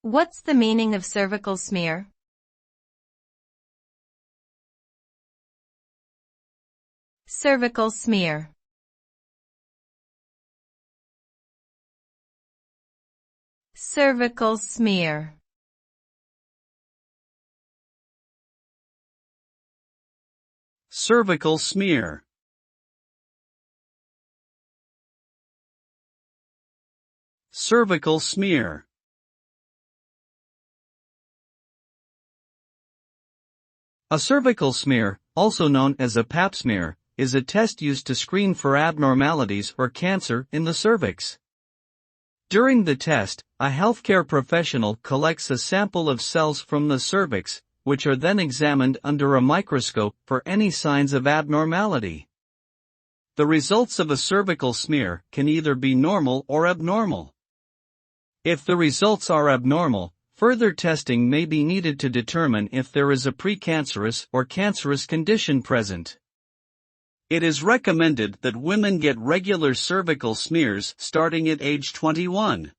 What's the meaning of cervical smear? Cervical smear. Cervical smear. Cervical smear. Cervical smear. A cervical smear, also known as a pap smear, is a test used to screen for abnormalities or cancer in the cervix. During the test, a healthcare professional collects a sample of cells from the cervix, which are then examined under a microscope for any signs of abnormality. The results of a cervical smear can either be normal or abnormal. If the results are abnormal, further testing may be needed to determine if there is a precancerous or cancerous condition present. It is recommended that women get regular cervical smears starting at age 21.